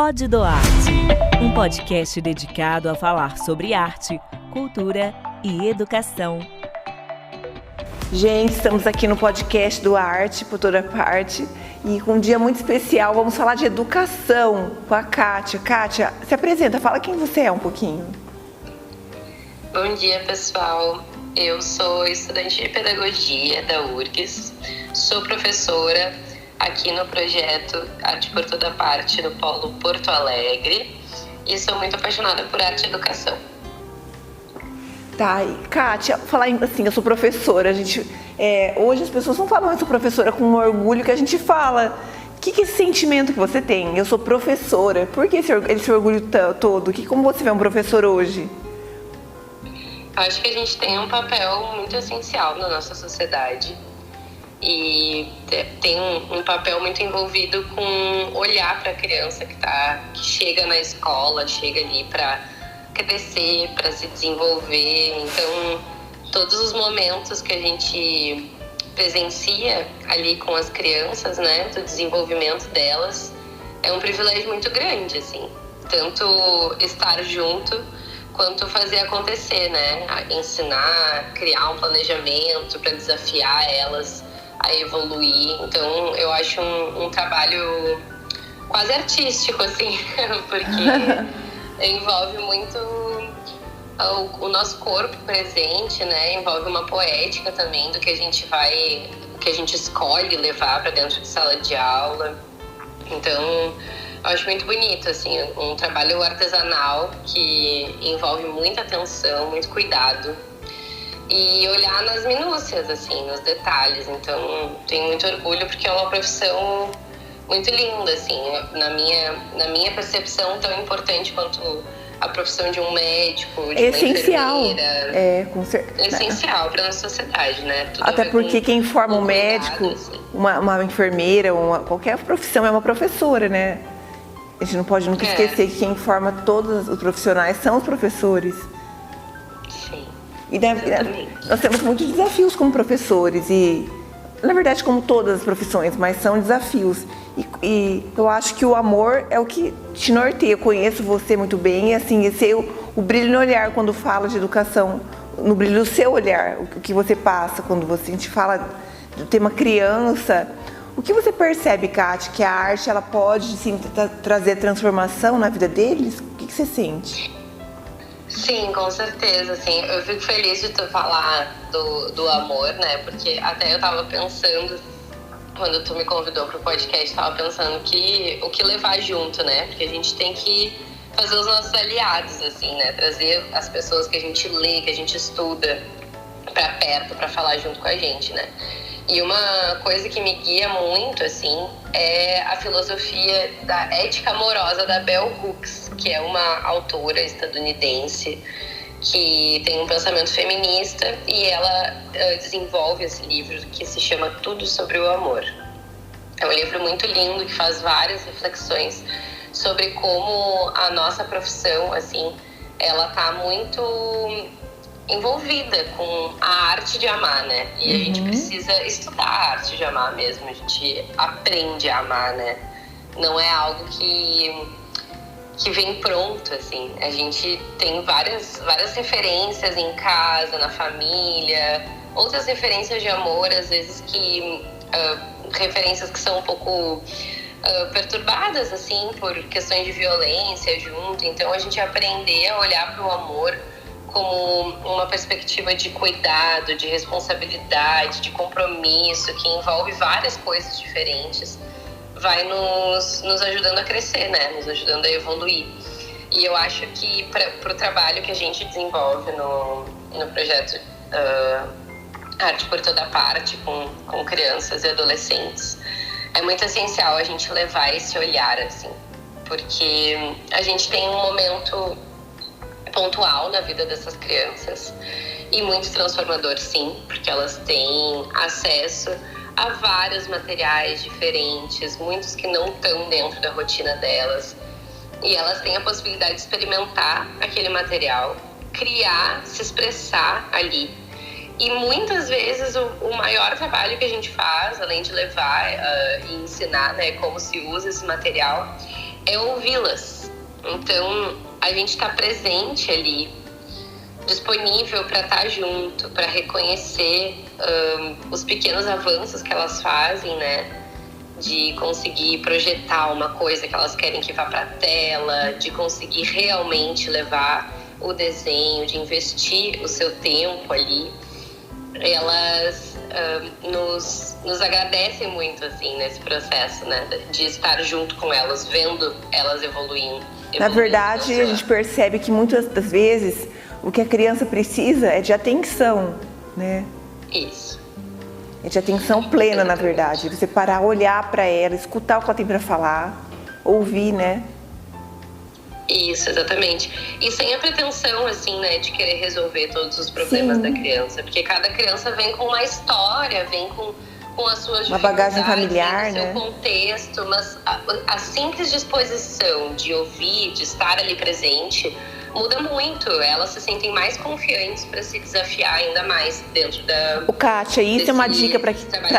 Pod do Arte, um podcast dedicado a falar sobre arte, cultura e educação. Gente, estamos aqui no podcast do Arte por toda parte e com um dia muito especial vamos falar de educação com a Kátia. Kátia, se apresenta, fala quem você é um pouquinho. Bom dia, pessoal. Eu sou estudante de pedagogia da URGS, sou professora aqui no projeto Arte por Toda Parte no Polo Porto Alegre e sou muito apaixonada por arte e educação. Tá, e Kátia, falar assim, eu sou professora, hoje as pessoas não falam eu sou professora com orgulho que a gente fala. O que é esse sentimento que você tem? Eu sou professora, por que esse orgulho todo? Como você vê um professor hoje? Acho que a gente tem um papel muito essencial na nossa sociedade e tem um papel muito envolvido com olhar para a criança que chega na escola, chega ali para crescer, para se desenvolver. Então, todos os momentos que a gente presencia ali com as crianças, né, do desenvolvimento delas, é um privilégio muito grande, assim. Tanto estar junto, quanto fazer acontecer, né? Ensinar, criar um planejamento para desafiar elas a evoluir. Então, eu acho um trabalho quase artístico, assim, porque envolve muito o nosso corpo presente, né? Envolve uma poética também do que a gente escolhe levar para dentro de sala de aula. Então, eu acho muito bonito, assim, um trabalho artesanal que envolve muita atenção, muito cuidado e olhar nas minúcias, assim, nos detalhes. Então, tenho muito orgulho porque é uma profissão muito linda, assim, na minha percepção, tão importante quanto a profissão de um médico, de uma enfermeira. Com certeza. É essencial para a nossa sociedade, né? Tudo até porque quem forma um médico, assim. uma enfermeira, qualquer profissão é uma professora, né? A gente não pode nunca esquecer que quem forma todos os profissionais são os professores. Sim, e nós temos muitos desafios como professores e, na verdade, como todas as profissões, mas são desafios. E eu acho que o amor é o que te norteia. Eu conheço você muito bem e, assim, o brilho no olhar quando fala de educação, no brilho do seu olhar, o que você passa quando a gente fala do tema criança. O que você percebe, Kátia, que a arte ela pode sim, trazer transformação na vida deles? O que você sente? Sim, com certeza. Assim, eu fico feliz de tu falar do amor, né? Porque até eu tava pensando, quando tu me convidou pro podcast, tava pensando o que levar junto, né? Porque a gente tem que fazer os nossos aliados, assim, né? Trazer as pessoas que a gente lê, que a gente estuda pra perto, pra falar junto com a gente, né? E uma coisa que me guia muito, assim, é a filosofia da ética amorosa da Bell Hooks, que é uma autora estadunidense que tem um pensamento feminista e ela desenvolve esse livro que se chama Tudo sobre o Amor. É um livro muito lindo que faz várias reflexões sobre como a nossa profissão, assim, ela tá muito envolvida com a arte de amar, né? E a gente precisa estudar a arte de amar mesmo, a gente aprende a amar, né? Não é algo que vem pronto, assim. A gente tem várias referências em casa, na família, outras referências de amor, às vezes referências que são um pouco perturbadas, assim, por questões de violência junto. Então, a gente aprender a olhar para o amor como uma perspectiva de cuidado, de responsabilidade, de compromisso, que envolve várias coisas diferentes, vai nos ajudando a crescer, né? Nos ajudando a evoluir. E eu acho que para o trabalho que a gente desenvolve no projeto Arte por Toda Parte, com crianças e adolescentes, é muito essencial a gente levar esse olhar, assim, porque a gente tem um momento pontual na vida dessas crianças e muito transformador, sim, porque elas têm acesso a vários materiais diferentes, muitos que não estão dentro da rotina delas, e elas têm a possibilidade de experimentar aquele material, criar, se expressar ali. E muitas vezes o maior trabalho que a gente faz, além de levar e ensinar, né, como se usa esse material, é ouvi-las. Então, a gente está presente ali, disponível para estar junto, para reconhecer os pequenos avanços que elas fazem, né? De conseguir projetar uma coisa que elas querem que vá para a tela, de conseguir realmente levar o desenho, de investir o seu tempo ali. Elas nos agradecem muito, assim, nesse processo, né? De estar junto com elas, vendo elas evoluindo. Na verdade, a gente percebe que muitas das vezes o que a criança precisa é de atenção, né? Isso. É de atenção plena, na verdade. Você parar, olhar para ela, escutar o que ela tem para falar, ouvir, né? Isso, exatamente. E sem a pretensão, assim, né, de querer resolver todos os problemas da criança. Porque cada criança vem com uma história, vem com as suas uma bagagem familiar, vem com o né? seu contexto, mas a simples disposição de ouvir, de estar ali presente, muda muito. Elas se sentem mais confiantes para se desafiar ainda mais dentro da... O Kátia, isso é uma dica para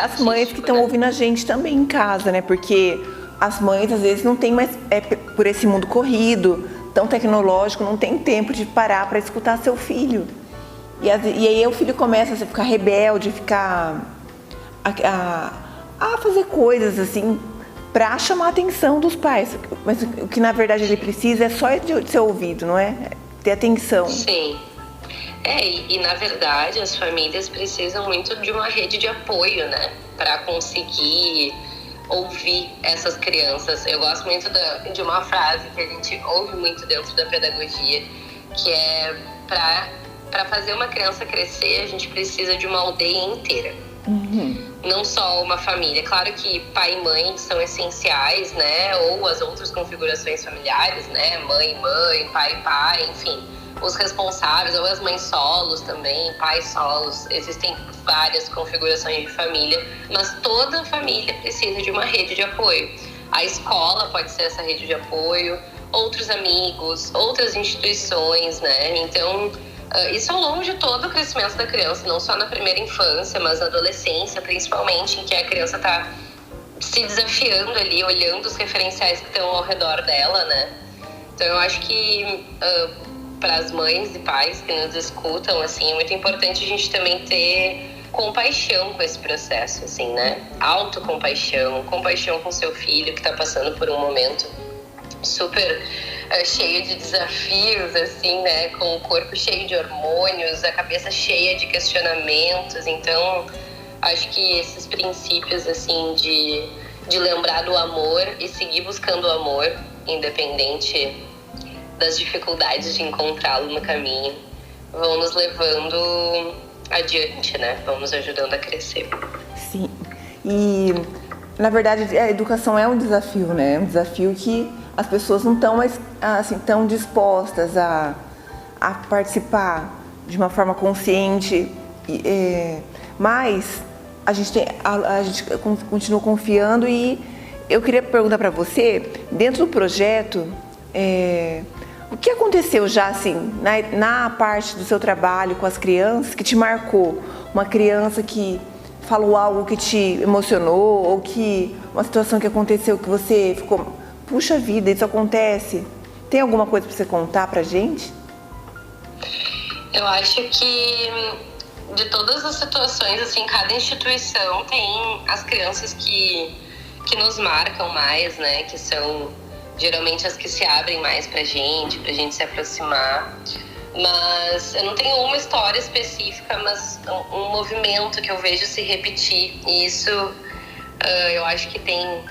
as mães que estão ouvindo a gente também em casa, né? Porque as mães, às vezes, não têm mais, por esse mundo corrido, tão tecnológico, não tem tempo de parar para escutar seu filho. E aí o filho começa a ficar rebelde, a fazer coisas assim para chamar a atenção dos pais. Mas o que na verdade ele precisa é só de ser ouvido, não é? Ter atenção. Sim. E na verdade as famílias precisam muito de uma rede de apoio, né? Para conseguir ouvir essas crianças. Eu gosto muito de uma frase que a gente ouve muito dentro da pedagogia, que é para fazer uma criança crescer, a gente precisa de uma aldeia inteira. Não só uma família. Claro que pai e mãe são essenciais, né? Ou as outras configurações familiares, né? Mãe, pai, enfim. Os responsáveis, ou as mães solos também, pais solos. Existem várias configurações de família, mas toda família precisa de uma rede de apoio. A escola pode ser essa rede de apoio, outros amigos, outras instituições, né? Então, isso ao longo de todo o crescimento da criança, não só na primeira infância, mas na adolescência, principalmente, em que a criança está se desafiando ali, olhando os referenciais que estão ao redor dela, né? Então, eu acho que para as mães e pais que nos escutam, assim, é muito importante a gente também ter compaixão com esse processo, assim, né? Autocompaixão, compaixão com seu filho que está passando por um momento super cheio de desafios, assim, né? Com o corpo cheio de hormônios, a cabeça cheia de questionamentos. Então, acho que esses princípios, assim, de lembrar do amor e seguir buscando o amor, independente das dificuldades de encontrá-lo no caminho, vão nos levando adiante, né? Vão nos ajudando a crescer. Sim. E, na verdade, a educação é um desafio, né? É um desafio que as pessoas não estão assim, tão dispostas a participar de uma forma consciente, mas a gente continua confiando. E eu queria perguntar para você, dentro do projeto, o que aconteceu já assim, na parte do seu trabalho com as crianças que te marcou? Uma criança que falou algo que te emocionou, ou que uma situação que aconteceu que você ficou, puxa vida, isso acontece. Tem alguma coisa para você contar pra gente? Eu acho que de todas as situações, assim, cada instituição tem as crianças que nos marcam mais, né? Que são geralmente as que se abrem mais pra gente se aproximar. Mas eu não tenho uma história específica, mas um movimento que eu vejo se repetir. E isso eu acho que tem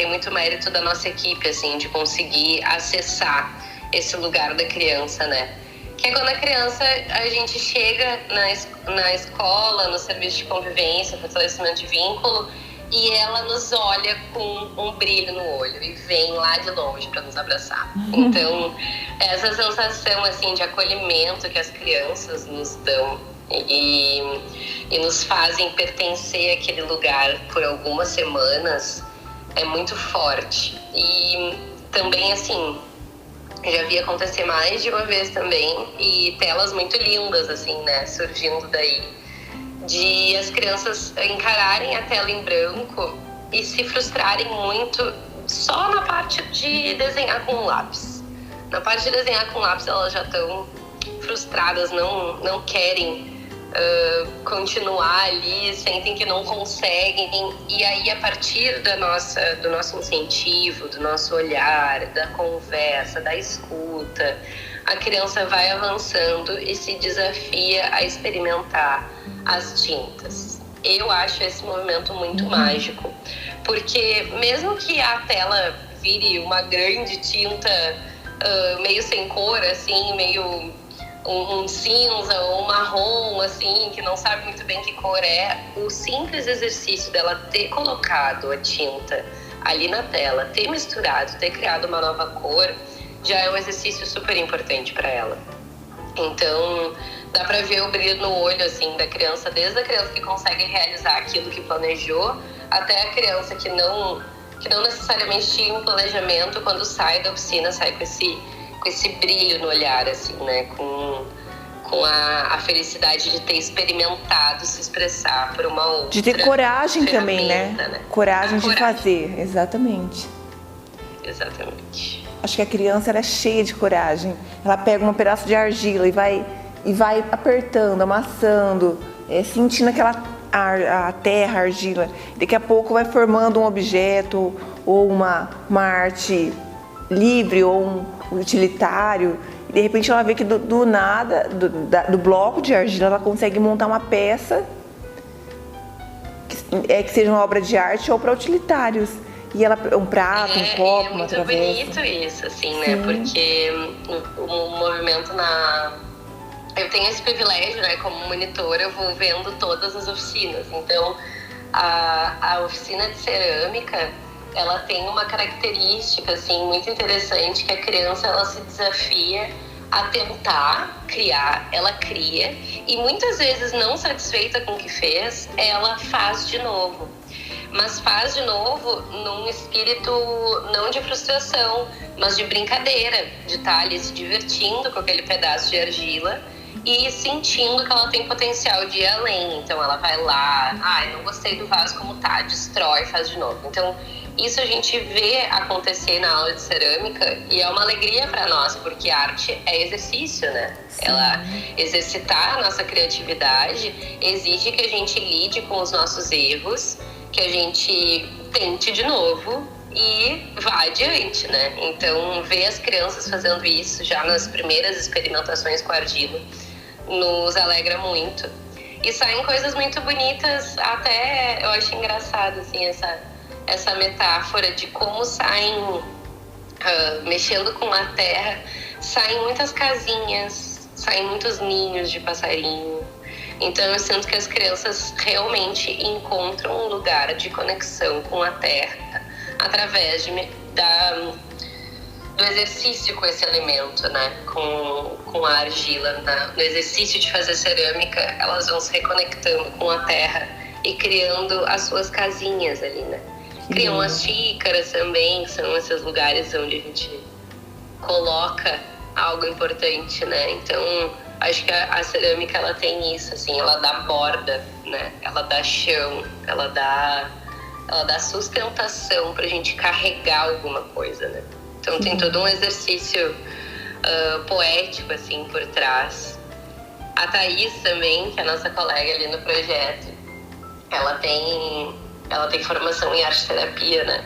muito mérito da nossa equipe, assim, de conseguir acessar esse lugar da criança, né? Que é quando a criança, a gente chega na escola, no serviço de convivência, fortalecimento de vínculo, e ela nos olha com um brilho no olho e vem lá de longe para nos abraçar. Então, essa sensação, assim, de acolhimento que as crianças nos dão e nos fazem pertencer àquele lugar por algumas semanas é muito forte. E também, assim, já vi acontecer mais de uma vez também, e telas muito lindas, assim, né, surgindo daí, de as crianças encararem a tela em branco e se frustrarem muito só na parte de desenhar com lápis. Na parte de desenhar com lápis, elas já estão frustradas, não querem continuar ali, sentem que não conseguem. E aí, a partir do nosso incentivo, do nosso olhar, da conversa, da escuta, a criança vai avançando e se desafia a experimentar as tintas. Eu acho esse movimento muito mágico, porque mesmo que a tela vire uma grande tinta meio sem cor, assim, meio um cinza ou um marrom, assim, que não sabe muito bem que cor é, o simples exercício dela ter colocado a tinta ali na tela, ter misturado, ter criado uma nova cor, já é um exercício super importante para ela. Então, dá para ver o brilho no olho, assim, da criança, desde a criança que consegue realizar aquilo que planejou, até a criança que não necessariamente tinha um planejamento, quando sai da oficina, sai com esse brilho no olhar, assim, né? Com a felicidade de ter experimentado se expressar por uma outra. De ter coragem também, né? Coragem de fazer, exatamente. Exatamente. Acho que a criança ela é cheia de coragem. Ela pega um pedaço de argila e vai apertando, amassando, sentindo a terra, a argila. Daqui a pouco vai formando um objeto ou uma arte livre ou um utilitário. E de repente ela vê que do nada, do bloco de argila, ela consegue montar uma peça que seja uma obra de arte ou para utilitários. E ela, um prato, um copo, uma travessa. É muito bonito isso, assim, né? Porque o movimento eu tenho esse privilégio, né? Como monitora, eu vou vendo todas as oficinas. Então, a oficina de cerâmica, ela tem uma característica, assim, muito interessante, que a criança, ela se desafia a tentar criar, ela cria. E muitas vezes, não satisfeita com o que fez, ela faz de novo. Mas faz de novo num espírito não de frustração, mas de brincadeira, de estar ali se divertindo com aquele pedaço de argila e sentindo que ela tem potencial de ir além. Então ela vai lá, não gostei do vaso como tá, destrói, faz de novo. Então isso a gente vê acontecer na aula de cerâmica e é uma alegria para nós, porque arte é exercício, né? Sim. Ela exercitar a nossa criatividade exige que a gente lide com os nossos erros, que a gente tente de novo e vá adiante, né? Então, ver as crianças fazendo isso já nas primeiras experimentações com a argila nos alegra muito. E saem coisas muito bonitas, até eu acho engraçado, assim, essa metáfora de como saem, mexendo com a terra, saem muitas casinhas, saem muitos ninhos de passarinho. Então eu sinto que as crianças realmente encontram um lugar de conexão com a terra através do exercício com esse elemento, né? Com a argila. No exercício de fazer cerâmica, elas vão se reconectando com a terra e criando as suas casinhas ali, né? Criam as xícaras também, que são esses lugares onde a gente coloca algo importante, né? Então, acho que a cerâmica, ela tem isso, assim, ela dá borda, né? Ela dá chão, ela dá sustentação pra gente carregar alguma coisa, né? Então tem todo um exercício poético, assim, por trás. A Thaís também, que é a nossa colega ali no projeto, ela tem formação em arte-terapia, né?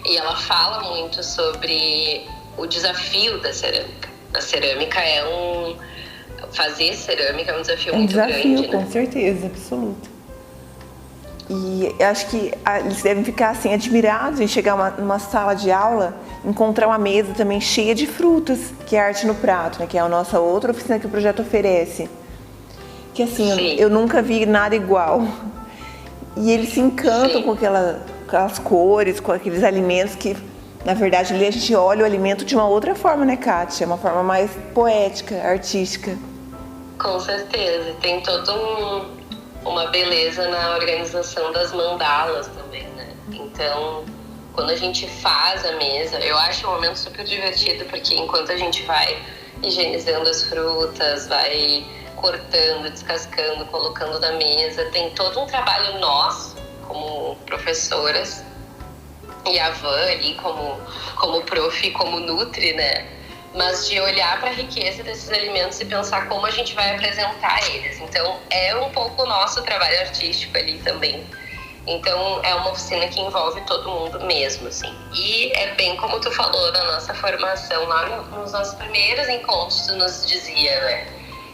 E ela fala muito sobre o desafio da cerâmica. A cerâmica fazer cerâmica é um desafio muito grande, né? Com certeza, absoluto. E eu acho que eles devem ficar assim admirados em chegar numa sala de aula, encontrar uma mesa também cheia de frutas, que é Arte no Prato, né? Que é a nossa outra oficina que o projeto oferece. Que assim, eu nunca vi nada igual. E eles se encantam com aquelas cores, com aqueles alimentos que, na verdade, ali a gente olha o alimento de uma outra forma, né, Kátia? Uma forma mais poética, artística. Com certeza. Tem toda uma beleza na organização das mandalas também, né? Então, quando a gente faz a mesa, eu acho um momento super divertido, porque enquanto a gente vai higienizando as frutas, vai cortando, descascando, colocando na mesa, tem todo um trabalho nosso, como professoras, e a Van ali como prof, como nutri, né? Mas de olhar para a riqueza desses alimentos e pensar como a gente vai apresentar eles. Então, é um pouco o nosso trabalho artístico ali também. Então, é uma oficina que envolve todo mundo mesmo, assim. E é bem como tu falou na nossa formação, lá nos nossos primeiros encontros, tu nos dizia, né?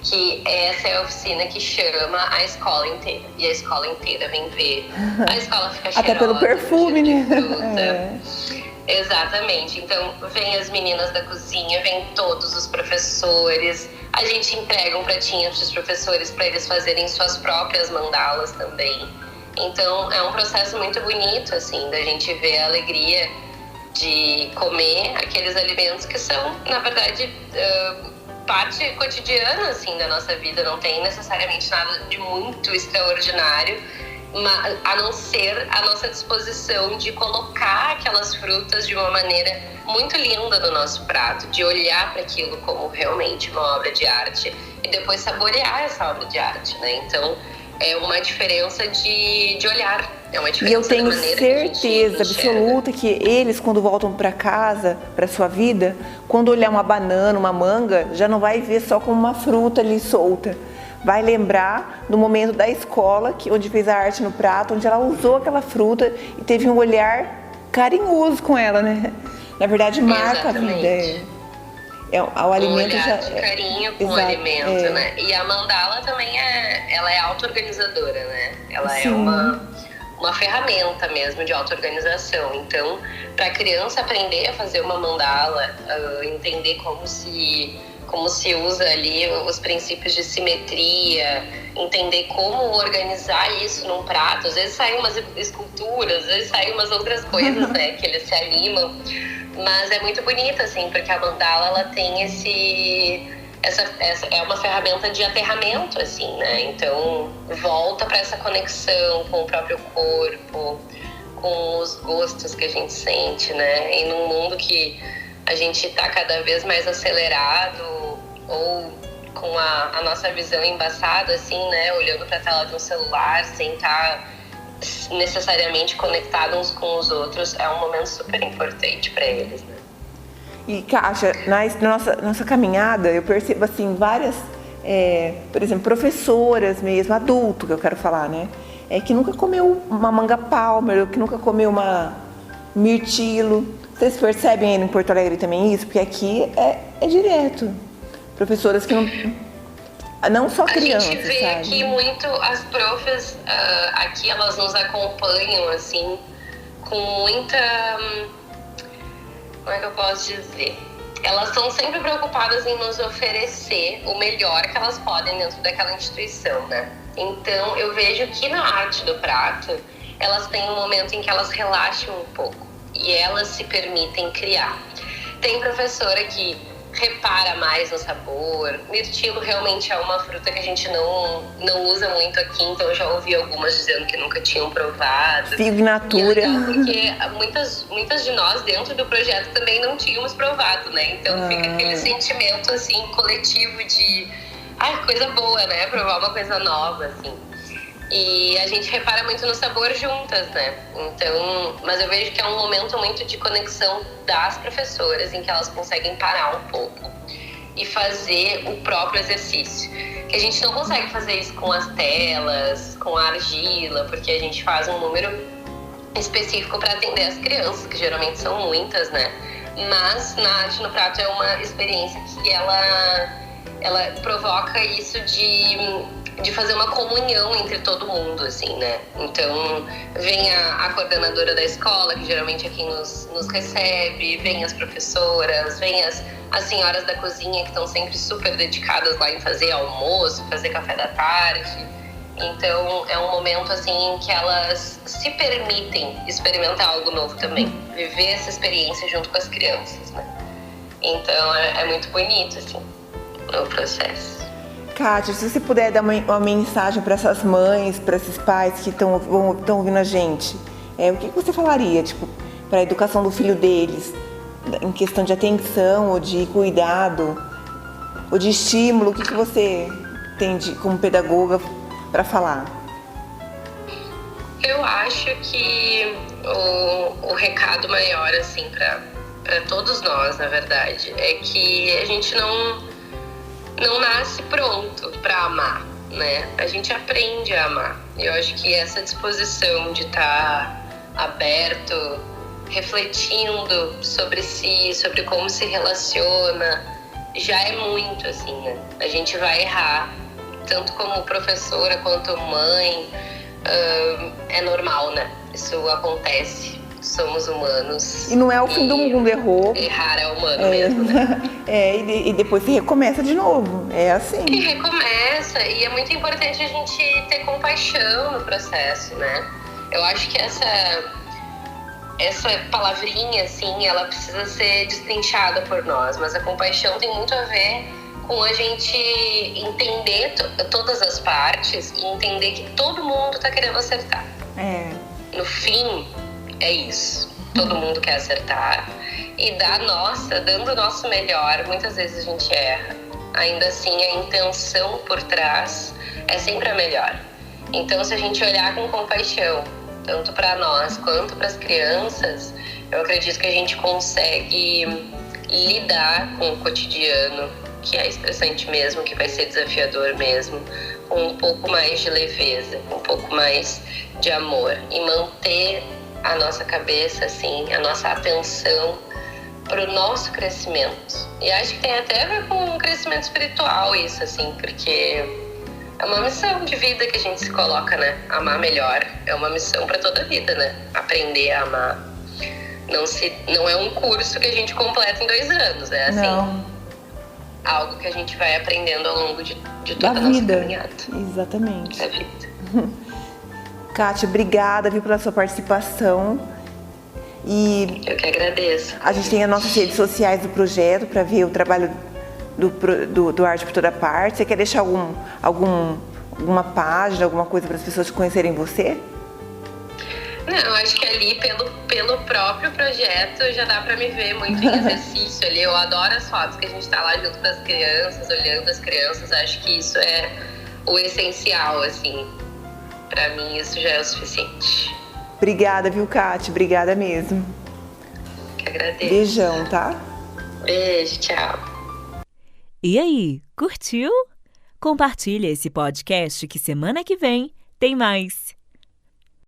Que essa é a oficina que chama a escola inteira. E a escola inteira vem ver. A escola fica cheirosa. Até pelo perfume, né? Exatamente. Então, vem as meninas da cozinha, vem todos os professores. A gente entrega um pratinho para os professores para eles fazerem suas próprias mandalas também. Então, é um processo muito bonito, assim, da gente ver a alegria de comer aqueles alimentos que são, na verdade, parte cotidiana, assim, da nossa vida. Não tem necessariamente nada de muito extraordinário, a não ser a nossa disposição de colocar aquelas frutas de uma maneira muito linda no nosso prato, de olhar para aquilo como realmente uma obra de arte e depois saborear essa obra de arte, né? Então, é uma diferença de olhar. É uma diferença. E eu tenho certeza absoluta que eles, quando voltam para casa, para sua vida, quando olhar uma banana, uma manga, já não vai ver só como uma fruta ali solta. Vai lembrar do momento da escola, onde fez a arte no prato, onde ela usou aquela fruta e teve um olhar carinhoso com ela, né? Na verdade, marca Exatamente. A vida. O alimento olhar já de carinho com o alimento, né? E a mandala também ela é auto-organizadora, né? Ela Sim. É uma ferramenta mesmo de auto-organização. Então, para a criança aprender a fazer uma mandala, entender como se usa ali os princípios de simetria, entender como organizar isso num prato. Às vezes saem umas esculturas, às vezes saem umas outras coisas, né? Que eles se animam. Mas é muito bonita, assim, porque a mandala, ela tem essa é uma ferramenta de aterramento, assim, né? Então, volta para essa conexão com o próprio corpo, com os gostos que a gente sente, né? E num mundo que a gente está cada vez mais acelerado ou com a nossa visão embaçada, assim, né? Olhando para a tela de um celular, sem estar necessariamente conectados uns com os outros, é um momento super importante para eles, né? E, Kátia, na nossa caminhada, eu percebo, assim, várias, por exemplo, professoras mesmo, adulto que eu quero falar, né? Que nunca comeu uma manga palmer, que nunca comeu uma mirtilo. Vocês percebem aí em Porto Alegre também isso? Porque aqui é direto. Professoras que não só crianças, a gente vê sabe? Aqui muito as profs, aqui elas nos acompanham, assim, com muita... Como é que eu posso dizer? Elas estão sempre preocupadas em nos oferecer o melhor que elas podem dentro daquela instituição, né? Então, eu vejo que na arte do prato, elas têm um momento em que elas relaxam um pouco e elas se permitem criar. Tem professora que repara mais no sabor. Mirtilo realmente é uma fruta que a gente não usa muito aqui, então eu já ouvi algumas dizendo que nunca tinham provado. Figo natura. E é legal porque muitas de nós dentro do projeto também não tínhamos provado, né? Então fica aquele sentimento assim coletivo de coisa boa, né? Provar uma coisa nova, assim. E a gente repara muito no sabor juntas, né? Então, mas eu vejo que é um momento muito de conexão das professoras, em que elas conseguem parar um pouco e fazer o próprio exercício. Que a gente não consegue fazer isso com as telas, com a argila, porque a gente faz um número específico para atender as crianças, que geralmente são muitas, né? Mas na arte no prato é uma experiência que ela provoca isso de fazer uma comunhão entre todo mundo, assim, né? Então, vem a coordenadora da escola, que geralmente é quem nos recebe, vem as professoras, vem as senhoras da cozinha, que estão sempre super dedicadas lá em fazer almoço, fazer café da tarde. Então, é um momento, assim, em que elas se permitem experimentar algo novo também, viver essa experiência junto com as crianças, né? Então, é muito bonito, assim, o processo. Kátia, se você puder dar uma mensagem para essas mães, para esses pais que estão ouvindo a gente, o que você falaria, tipo, para a educação do filho deles, em questão de atenção, ou de cuidado, ou de estímulo? O que você tem como pedagoga para falar? Eu acho que o recado maior, assim, para todos nós, na verdade, é que a gente não nasce pronto para amar, né? A gente aprende a amar. E eu acho que essa disposição de estar aberto, refletindo sobre si, sobre como se relaciona, já é muito, assim, né? A gente vai errar, tanto como professora quanto mãe, é normal, né? Isso acontece, somos humanos. E não é o fim do mundo, errou. Errar é humano mesmo, né? E depois se recomeça de novo, é assim. E recomeça, e é muito importante a gente ter compaixão no processo, né? Eu acho que essa palavrinha, assim, ela precisa ser destrinchada por nós, mas a compaixão tem muito a ver com a gente entender todas as partes e entender que todo mundo tá querendo acertar. No fim, é isso. Todo mundo quer acertar e dando o nosso melhor, muitas vezes a gente erra. Ainda assim, a intenção por trás é sempre a melhor. Então, se a gente olhar com compaixão, tanto para nós quanto para as crianças, eu acredito que a gente consegue lidar com o cotidiano, que é estressante mesmo, que vai ser desafiador mesmo, com um pouco mais de leveza, com um pouco mais de amor e manter a nossa cabeça, assim, a nossa atenção para o nosso crescimento. E acho que tem até a ver com o crescimento espiritual isso, assim, porque é uma missão de vida que a gente se coloca, né? Amar melhor é uma missão para toda a vida, né? Aprender a amar. Não é um curso que a gente completa em 2 anos, é assim, algo que a gente vai aprendendo ao longo de toda a nossa caminhada. Exatamente. Da vida. Kátia, obrigada, pela sua participação. E eu que agradeço. A gente tem as nossas redes sociais do projeto para ver o trabalho do Arte por Toda Parte. Você quer deixar alguma página, alguma coisa para as pessoas conhecerem você? Não, acho que ali pelo próprio projeto já dá para me ver muito em exercício ali. Eu adoro as fotos que a gente tá lá junto com as crianças, olhando as crianças. Acho que isso é o essencial, assim. Para mim isso já é o suficiente. Obrigada, Kátia? Obrigada mesmo. Que agradeço. Beijão, tá? Beijo, tchau. E aí, curtiu? Compartilha esse podcast que semana que vem tem mais.